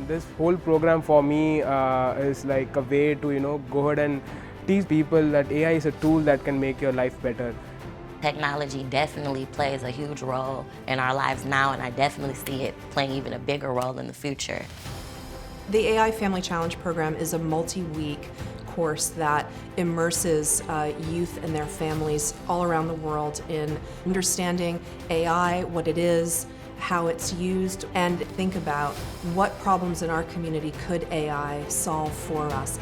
This whole program for me is like a way to go ahead and teach people that AI is a tool that can make your life better. Technology definitely plays a huge role in our lives now, and I definitely see it playing even a bigger role in the future. The AI Family Challenge program is a multi-week course that immerses youth and their families all around the world in understanding AI, what it is, how it's used, and think about what problems in our community could AI solve for us.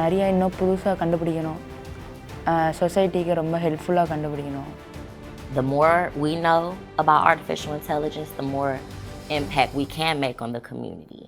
நிறைய இன்னும் புதுசாக கண்டுபிடிக்கணும், சொசைட்டிக்கு ரொம்ப ஹெல்ப்ஃபுல்லாக கண்டுபிடிக்கணும். The more we know about artificial intelligence, the more impact we can make on the community.